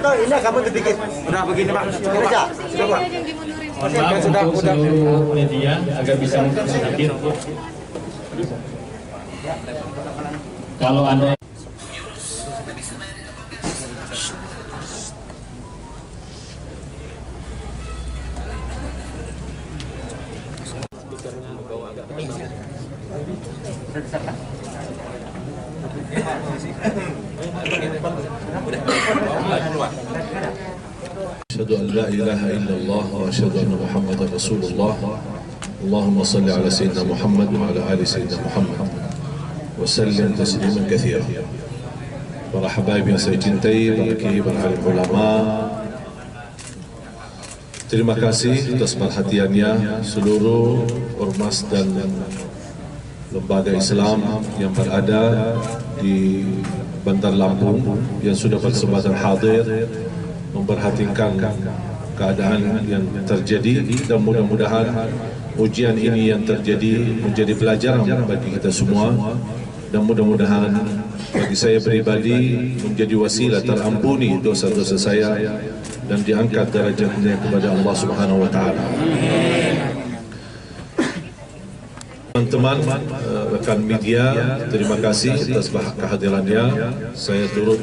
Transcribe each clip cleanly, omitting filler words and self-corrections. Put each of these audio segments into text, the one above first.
atau ini agak mundur dikit. Udah begini Pak. Ini aja. Sudah Pak. Mohon maaf untuk seluruh media agar bisa sedikit. Kalau Anda أشهد أن لا إله إلا الله وأشهد أن محمدا رسول الله. اللهم صل على سيدنا محمد وعلى آل سيدنا محمد وسلم تسليما كثيرا. Para habaib yang saya cintai, para kiai, para alim ulama, terima kasih atas perhatiannya seluruh ormas dan lembaga Islam yang berada di Bandar Lampung yang sudah berkesempatan hadir memperhatikan keadaan yang terjadi, dan mudah-mudahan ujian ini yang terjadi menjadi pelajaran bagi kita semua, dan mudah-mudahan bagi saya pribadi menjadi wasilah terampuni dosa-dosa saya dan diangkat derajatnya kepada Allah Subhanahu wa taala. Teman-teman, rekan media, terima kasih atas kehadirannya. Saya turut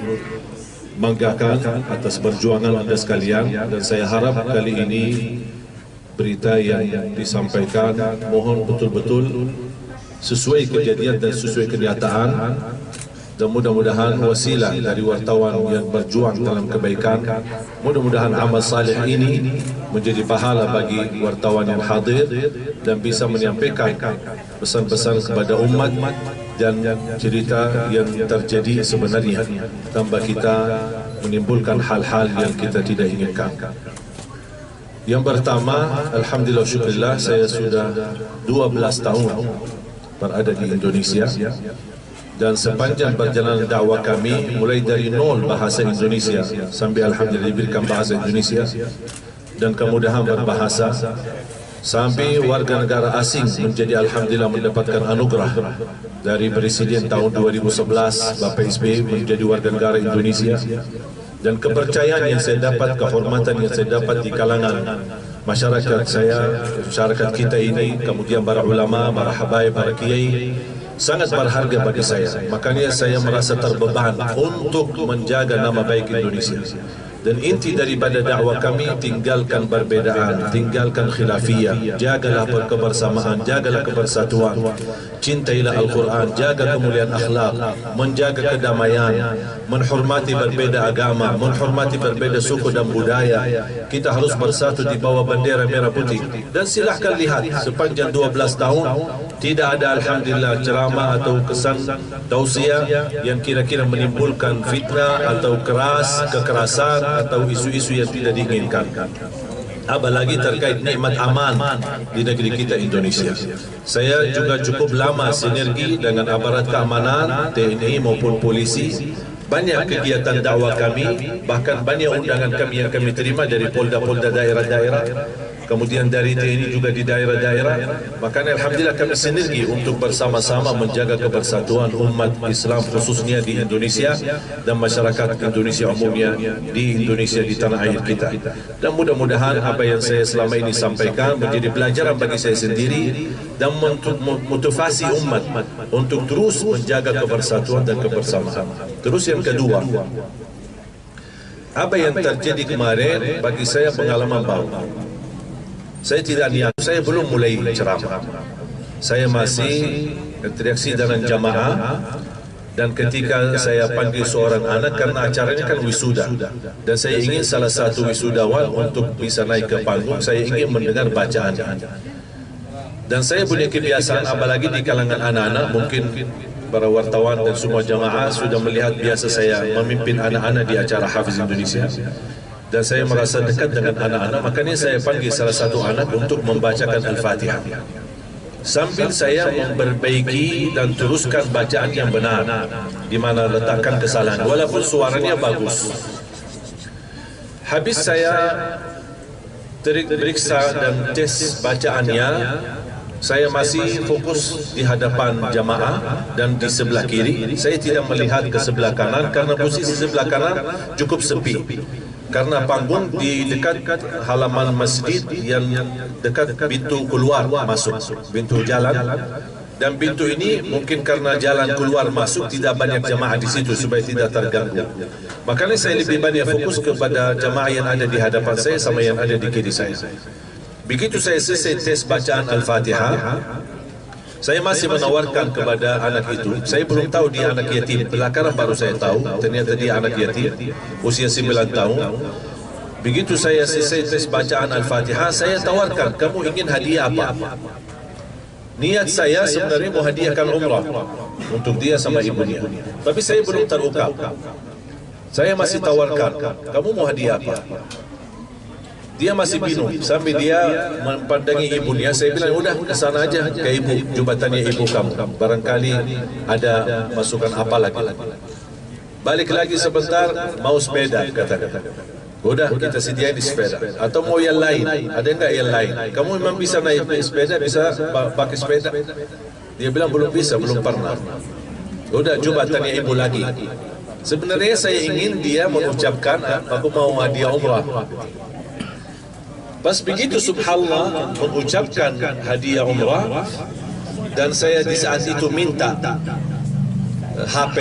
banggakan atas perjuangan Anda sekalian, dan saya harap kali ini berita yang disampaikan mohon betul-betul sesuai kejadian dan sesuai kenyataan, dan mudah-mudahan wasilah dari wartawan yang berjuang dalam kebaikan, mudah-mudahan amal saleh ini menjadi pahala bagi wartawan yang hadir dan bisa menyampaikan pesan-pesan kepada umat dan cerita yang terjadi sebenarnya, tanpa kita menimbulkan hal-hal yang kita tidak inginkan. Yang pertama, alhamdulillah syukurillah, saya sudah 12 tahun berada di Indonesia, dan sepanjang perjalanan dakwah kami mulai dari nol bahasa Indonesia sampai alhamdulillah diberikan bahasa Indonesia dan kemudahan berbahasa, sampai warga negara asing menjadi alhamdulillah mendapatkan anugerah dari Presiden tahun 2011 Bapak SBY menjadi warga negara Indonesia, dan kepercayaan yang saya dapat, kehormatan yang saya dapat di kalangan masyarakat saya, masyarakat kita ini, kemudian para ulama, para habaib, para kiai, sangat berharga bagi saya. Makanya saya merasa terbeban untuk menjaga nama baik Indonesia. Dan inti daripada dakwah kami, tinggalkan perbedaan, tinggalkan khilafiyah, jagalah kebersamaan, jagalah kebersatuan, cintailah Al-Quran, jaga kemuliaan akhlak, menjaga kedamaian, menghormati berbeda agama, menghormati berbeda suku dan budaya. Kita harus bersatu di bawah bendera merah putih. Dan silahkan lihat, sepanjang 12 tahun tidak ada alhamdulillah ceramah atau kesan tausiah yang kira-kira menimbulkan fitnah atau kekerasan atau isu-isu yang tidak diinginkan, apalagi terkait nikmat aman di negeri kita Indonesia. Saya juga cukup lama sinergi dengan aparat keamanan, TNI maupun polisi. Banyak kegiatan dakwah kami, bahkan banyak undangan kami yang kami terima dari polda-polda daerah-daerah, kemudian dari TNI juga di daerah-daerah. Makanya alhamdulillah kami sinergi untuk bersama-sama menjaga kebersatuan umat Islam khususnya di Indonesia dan masyarakat Indonesia umumnya di Indonesia, di tanah air kita. Dan mudah-mudahan apa yang saya selama ini sampaikan menjadi pelajaran bagi saya sendiri dan motivasi umat untuk terus menjaga kebersatuan dan kebersamaan. Terus yang kedua, apa yang terjadi kemarin bagi saya pengalaman baru. Saya tidak niat, saya belum mulai ceramah. Saya masih interaksi dengan jamaah, dan ketika saya panggil seorang anak, karena acaranya kan wisuda, dan saya ingin salah satu wisudawan untuk bisa naik ke panggung, saya ingin mendengar bacaan. Dan saya punya kebiasaan, apalagi di kalangan anak-anak, mungkin para wartawan dan semua jamaah sudah melihat biasa saya memimpin anak-anak di acara Hafiz Indonesia. Dan saya merasa dekat dengan anak-anak, makanya saya panggil salah satu anak untuk membacakan Al-Fatihah. Sambil saya memperbaiki dan teruskan bacaan yang benar, di mana letakkan kesalahan, walaupun suaranya bagus. Habis saya periksa dan tes bacaannya, saya masih fokus di hadapan jamaah dan di sebelah kiri. Saya tidak melihat ke sebelah kanan karena posisi sebelah kanan cukup sepi. karena panggung di dekat halaman masjid yang dekat pintu keluar masuk, pintu jalan. Dan pintu ini mungkin karena jalan keluar masuk tidak banyak jamaah di situ supaya tidak terganggu. Makanya saya lebih banyak fokus kepada jamaah yang ada di hadapan saya sama yang ada di kiri saya. Begitu saya selesai tes bacaan Al-Fatihah, saya masih menawarkan kepada anak itu. Saya belum tahu dia anak yatim. Belakangan baru saya tahu ternyata dia anak yatim, usia 9 tahun. Begitu saya selesai tes bacaan Al-Fatihah, saya tawarkan, kamu ingin hadiah apa? Niat saya sebenarnya mau hadiahkan umrah untuk dia sama ibunya. Tapi saya belum terungkap. Saya masih tawarkan, kamu mau hadiah apa? Dia masih bingung sampai dia mempandangi ibunya. Saya bilang, udah ke sana aja ke ibu, jubatannya ibu kamu. Barangkali ada masukan apa lagi. Balik lagi sebentar, mau sepeda kata-kata. Udah kita sediain di sepeda. Atau mau yang lain? Ada enggak yang lain? Kamu memang bisa naik sepeda, bisa pakai sepeda? Dia bilang belum bisa, belum pernah. Udah coba tanya ibu lagi. Sebenarnya saya ingin dia mengucapkan, aku mau hadiah umrah. Pas begitu subhanallah mengucapkan hadiah umrah, dan saya di saat itu minta HP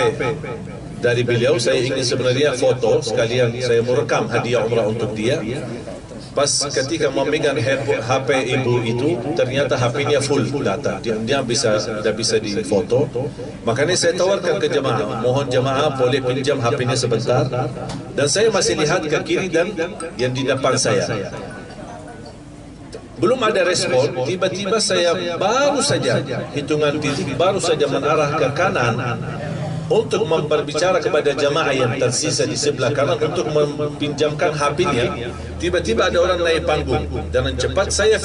dari beliau. Saya ingin sebenarnya foto sekalian, saya merekam hadiah umrah untuk dia. Pas ketika memegang HP ibu itu, ternyata HP-nya full data, dia tidak bisa difoto. Makanya saya tawarkan ke jemaah, mohon jemaah boleh pinjam HP-nya sebentar. Dan saya masih lihat ke kiri dan yang di depan saya. Belum ada respon, tiba-tiba saya baru saja hitungan titik, baru saja mengarah ke kanan untuk memberbicara kepada jamaah yang tersisa di sebelah kanan untuk meminjamkan HP-nya. Tiba-tiba ada orang naik panggung dan cepat saya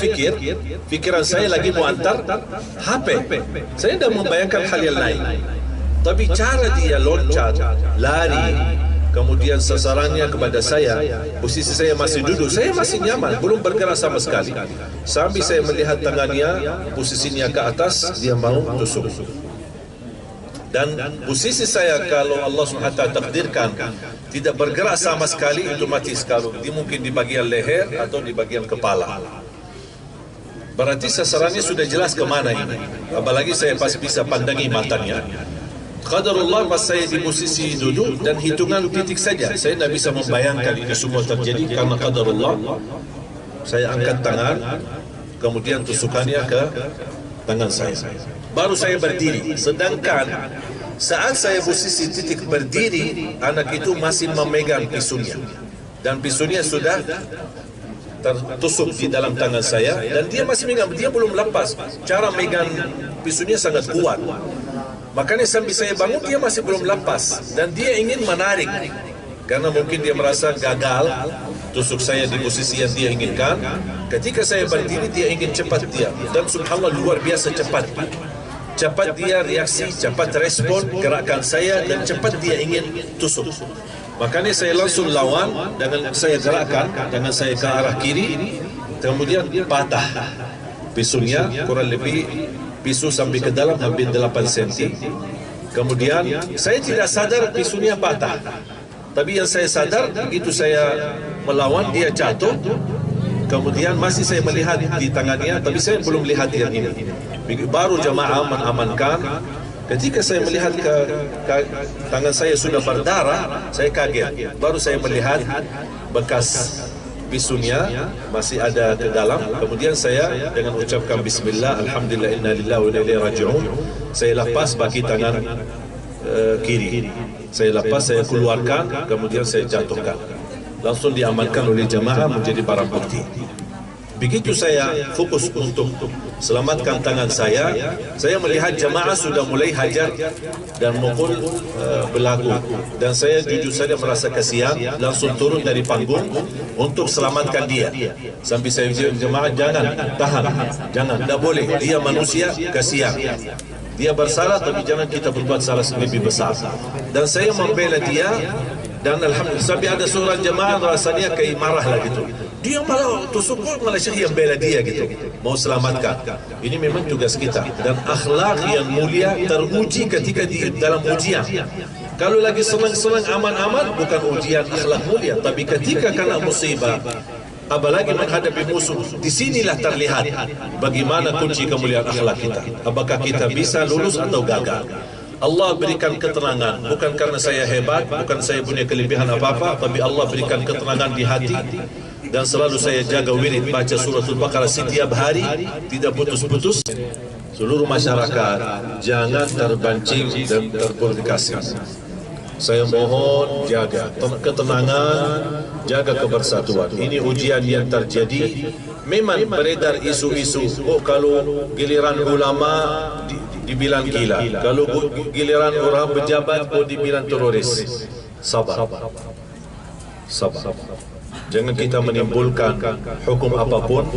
pikiran saya lagi mau antar HP. Saya tidak membayangkan hal yang lain. Tapi cara dia loncat, lari, kemudian sasarannya kepada saya, posisi saya masih duduk, saya masih nyaman, belum bergerak sama sekali. Sambil saya melihat tangannya, posisinya ke atas, dia mau tusuk. Dan posisi saya kalau Allah SWT takdirkan tidak bergerak sama sekali, itu mati sekali. Dia mungkin di bagian leher atau di bagian kepala. Berarti sasarannya sudah jelas kemana ini. Apalagi saya pasti bisa pandangi matanya. Qadarullah pas saya di posisi duduk dan hitungan titik saja. Saya tidak bisa membayangkan ini semua terjadi karena qadarullah. Saya angkat tangan, kemudian tusukannya ke tangan saya. Baru saya berdiri. Sedangkan saat saya posisi titik berdiri, anak itu masih memegang pisunya. Dan pisunya sudah tertusuk di dalam tangan saya. Dan dia masih megang, dia belum lepas. Cara megang pisunya sangat kuat. Makanya sambil saya bangun, dia masih belum lepas. Dan dia ingin menarik. Karena mungkin dia merasa gagal tusuk saya di posisi yang dia inginkan. Ketika saya berdiri, dia ingin cepat dia. Dan subhanallah luar biasa cepat. Cepat dia reaksi, cepat respon gerakan saya, dan cepat dia ingin tusuk. Makanya saya langsung lawan dengan saya gerakkan, dengan saya ke arah kiri, kemudian patah pisunya, kurang lebih pisu sampai ke dalam hampir 8 cm. Kemudian saya tidak sadar pisunya patah. Tapi yang saya sadar, begitu saya melawan, dia jatuh. Kemudian masih saya melihat di tangannya, tapi saya belum lihat yang ini. Baru jamaah mengamankan. Ketika saya melihat ke tangan saya sudah berdarah, saya kaget. Baru saya melihat bekas pisunya masih ada ke dalam. Kemudian saya dengan ucapkan bismillah, alhamdulillah, inna lillahi wa inna ilaihi raji'un, saya lepas baki tangan kiri. Saya lepas, saya keluarkan, kemudian saya jatuhkan. Langsung diamankan oleh jamaah menjadi barang bukti. Begitu saya fokus untuk selamatkan tangan saya melihat jamaah sudah mulai hajar dan mukul berlaku. Dan saya jujur saja merasa kasihan, langsung turun dari panggung untuk selamatkan dia. Sampai saya bilang, jamaah jangan, tahan, jangan, tidak boleh. Dia manusia, kasihan. Dia bersalah, tapi jangan kita berbuat salah lebih besar. Dan saya membela dia. Dan alhamdulillah sampai ada seorang jemaah rasanya kayak marah lah gitu. Dia malah tusuk, malah saya yang bela dia gitu. Mau selamatkan. Ini memang tugas kita. Dan akhlak yang mulia teruji ketika di dalam ujian. Kalau lagi senang-senang aman-aman, bukan ujian akhlak mulia. Tapi ketika kena musibah, apalagi menghadapi musuh, disinilah terlihat bagaimana kunci kemuliaan akhlak kita. Apakah kita bisa lulus atau gagal? Allah berikan ketenangan, bukan karena saya hebat, bukan saya punya kelebihan apa-apa, tapi Allah berikan ketenangan di hati. Dan selalu saya jaga wirid baca suratul Baqarah setiap hari, tidak putus-putus. Seluruh masyarakat jangan terpancing dan terprovokasi. Saya mohon jaga ketenangan, jaga kebersatuan. Ini ujian yang terjadi. Memang beredar isu-isu, oh kalau giliran ulama dibilang gila, kalau giliran orang pejabat oh dibilang teroris. Sabar. Jangan kita menimbulkan hukum apapun.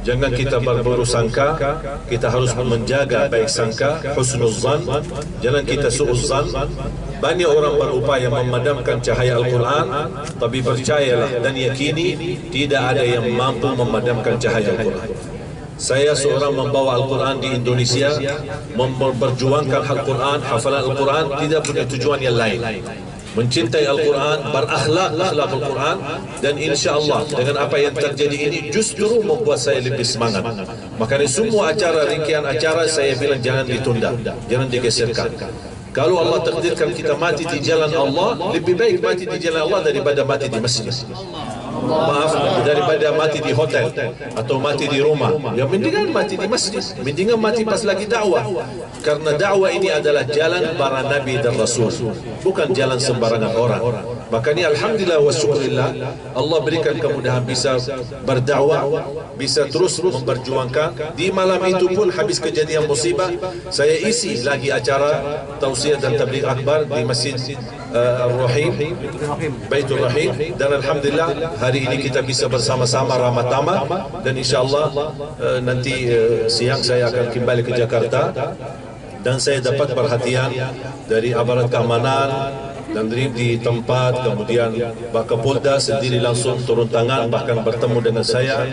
Jangan kita berburuk sangka. Kita harus menjaga baik sangka, husnuzan. Jangan kita su'uzan. Banyak orang berupaya memadamkan cahaya Al-Quran, tapi percayalah dan yakini tidak ada yang mampu memadamkan cahaya Al-Quran. Saya seorang membawa Al-Quran di Indonesia, memperjuangkan Al-Quran, hafalan Al-Quran, tidak punya tujuan yang lain. Mencintai Al-Quran, berakhlak Al-Quran, dan insya-Allah dengan apa yang terjadi ini justru membuat saya lebih semangat. Makanya semua acara, rangkaian acara saya bilang jangan ditunda, jangan digeserkan. Kalau Allah takdirkan kita mati di jalan Allah, lebih baik mati di jalan Allah daripada mati di masjid. Maaf, daripada mati di hotel atau mati di rumah. Ya mendingan mati di masjid, mendingan mati pas lagi dakwah. Karena dakwah ini adalah jalan para nabi dan rasul, bukan jalan sembarangan orang. Makanya alhamdulillah wa syukurillah, Allah berikan kemudahan bisa berdakwah, bisa terus memperjuangkan. Di malam itu pun habis kejadian musibah, saya isi lagi acara tausiah dan tabligh akbar di Masjid Ar-Rahim, Baitul Rahim, dan alhamdulillah hari ini kita bisa bersama-sama ramah tamah, dan insyaallah nanti siang saya akan kembali ke Jakarta, dan saya dapat perhatian dari aparat keamanan dan di tempat, kemudian Pak Kapolda sendiri langsung turun tangan, bahkan bertemu dengan saya.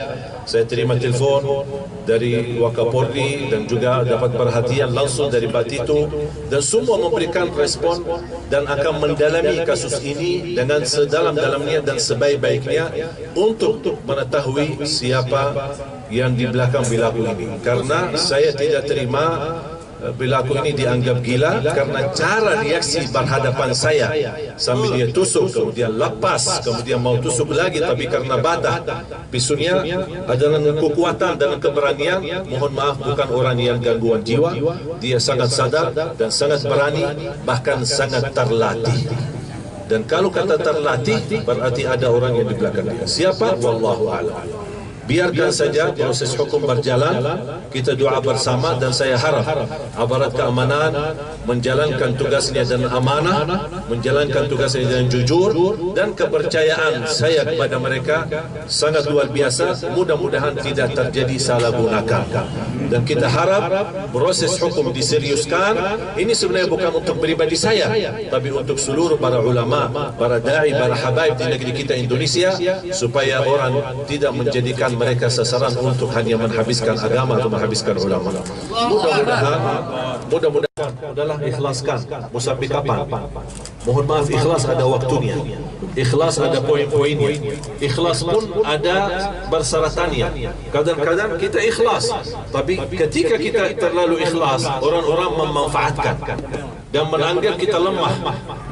Saya terima telepon dari Wakapolri dan juga dapat perhatian langsung dari Pak Tito, dan semua memberikan respon dan akan mendalami kasus ini dengan sedalam-dalamnya dan sebaik-baiknya untuk mengetahui siapa yang di belakang perilaku ini. Karena saya tidak terima perilaku ini dianggap gila karena cara reaksi berhadapan saya sambil dia tusuk, kemudian lepas, kemudian mau tusuk lagi, tapi karena batah pisunya adalah kekuatan dan keberanian. Mohon maaf, bukan orang yang gangguan jiwa, dia sangat sadar dan sangat berani, bahkan sangat terlatih. Dan kalau kata terlatih berarti ada orang yang di belakang dia. Siapa? Wallahu a'lam. Biarkan saja proses hukum berjalan, kita doa bersama, dan saya harap aparat keamanan menjalankan tugasnya dengan amanah, menjalankan tugasnya dengan jujur, dan kepercayaan saya kepada mereka sangat luar biasa. Mudah-mudahan tidak terjadi salah gunakan, dan kita harap proses hukum diseriuskan. Ini sebenarnya bukan untuk pribadi saya, tapi untuk seluruh para ulama, para dai, para habaib di negeri kita Indonesia, supaya orang tidak menjadikan mereka sasaran untuk hanya menghabiskan agama atau menghabiskan ulama. Mudah-mudahan adalah ikhlaskan. Mau sampai kapan? Mohon maaf, ikhlas ada waktunya, ikhlas ada poin-poinnya, ikhlas pun ada persyaratannya. Kadang-kadang kita ikhlas, tapi ketika kita terlalu ikhlas, orang-orang memanfaatkan dan menganggap kita lemah,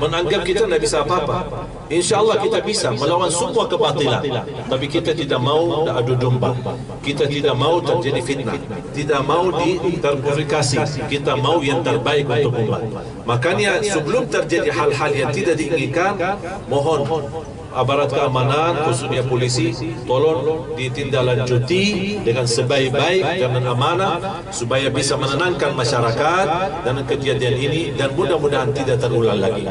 menganggap kita tidak bisa apa-apa. InsyaAllah kita bisa melawan semua kebatilan, tapi kita tidak mau adu domba, kita tidak mau terjadi fitnah, tidak mau terprovokasi, kita mau yang terbaik untuk umat. Makanya sebelum terjadi hal-hal yang tidak diinginkan, mohon aparat keamanan, khususnya polisi, tolong ditindaklanjuti dengan sebaik-baik dan amanah supaya bisa menenangkan masyarakat dan kejadian ini, dan mudah-mudahan tidak terulang lagi.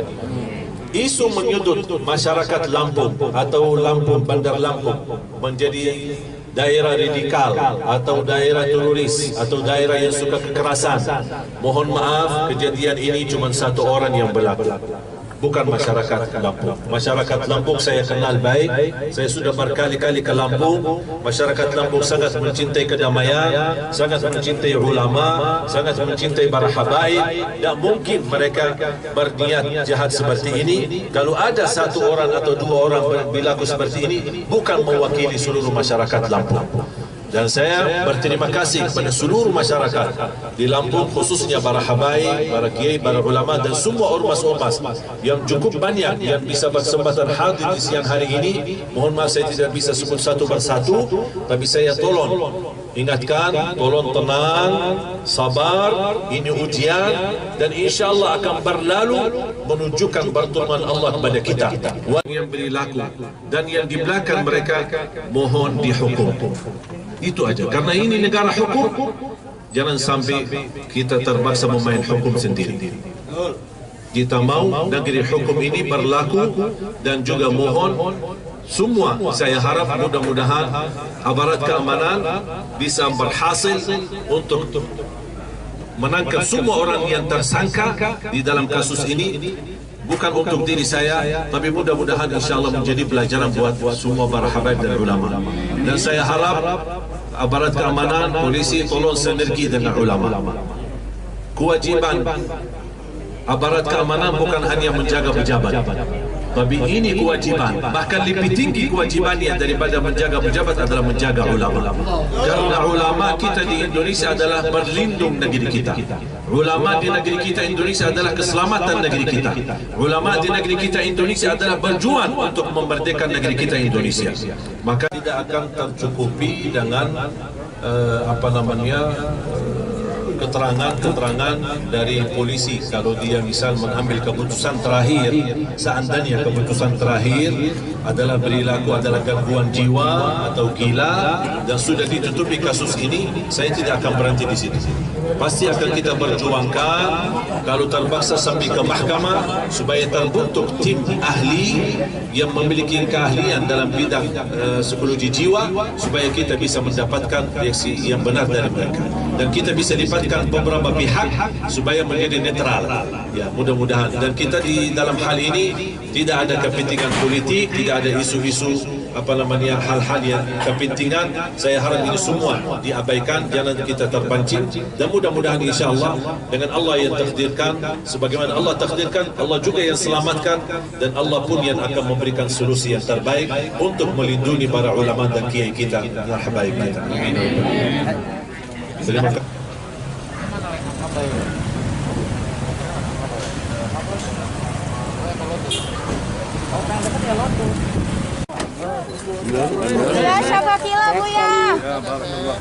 Isu menyudut masyarakat Lampung atau Lampung, Bandar Lampung menjadi daerah radikal atau daerah teroris atau daerah yang suka kekerasan. Mohon maaf, kejadian ini cuma satu orang yang berlaku, bukan masyarakat Lampung. Masyarakat Lampung saya kenal baik, saya sudah berkali-kali ke Lampung. Masyarakat Lampung sangat mencintai kedamaian, sangat mencintai ulama, sangat mencintai para habaib. Tak mungkin mereka berniat jahat seperti ini. Kalau ada satu orang atau dua orang berlaku seperti ini, bukan mewakili seluruh masyarakat Lampung. Dan saya berterima kasih kepada seluruh masyarakat di Lampung, khususnya para habaib, para kiai, para ulama dan semua ormas-ormas yang cukup banyak yang bisa bersempatan hadir di siang hari ini. Mohon maaf saya tidak bisa sebut satu persatu, tapi saya tolong ingatkan, tolong tenang, sabar, ini ujian dan insya Allah akan berlalu menunjukkan pertolongan Allah kepada kita. Yang berlaku dan yang di belakang mereka mohon dihukum. Itu aja, karena ini negara hukum. Jangan sampai kita terpaksa memain hukum sendiri. Kita mau negeri hukum ini berlaku dan juga mohon semua, saya harap mudah-mudahan aparat keamanan bisa berhasil untuk menangkap semua orang yang tersangka di dalam kasus ini. Bukan untuk diri saya, tapi mudah-mudahan insyaAllah menjadi pelajaran buat semua para habaib dan ulama. Dan saya harap aparat keamanan, polisi tolong sinergi dengan ulama. Kewajiban aparat keamanan bukan hanya menjaga pejabat, tapi ini kewajiban, bahkan lebih tinggi kewajibannya daripada menjaga pejabat adalah menjaga ulama. Karena ulama kita di Indonesia adalah berlindung negeri kita. Ulama di negeri kita Indonesia adalah keselamatan negeri kita. Ulama di negeri kita Indonesia adalah berjuang untuk memerdekakan negeri kita Indonesia. Maka tidak akan tercukupi dengan keterangan dari polisi. Kalau dia misal mengambil keputusan terakhir, seandainya keputusan terakhir adalah perilaku adalah gangguan jiwa atau gila dan sudah ditutupi kasus ini, saya tidak akan berhenti di sini. Pasti akan kita perjuangkan kalau terpaksa sampai ke mahkamah supaya terbentuk tim ahli yang memiliki keahlian dalam bidang psikologi jiwa supaya kita bisa mendapatkan reaksi yang benar dari mereka dan kita bisa libatkan beberapa pihak supaya menjadi netral. Ya, mudah-mudahan. Dan kita di dalam hal ini tidak ada kepentingan politik, tidak ada isu-isu hal-hal yang kepentingan. Saya harap ini semua diabaikan, jangan kita terpancing dan mudah-mudahan insya-Allah dengan Allah yang takdirkan, sebagaimana Allah takdirkan, Allah juga yang selamatkan dan Allah pun yang akan memberikan solusi yang terbaik untuk melindungi para ulama dan kiai kita dan habaib kita. Amin. Terima kasih. Ya, Syafaqila Bu ya. Ya, barakallah.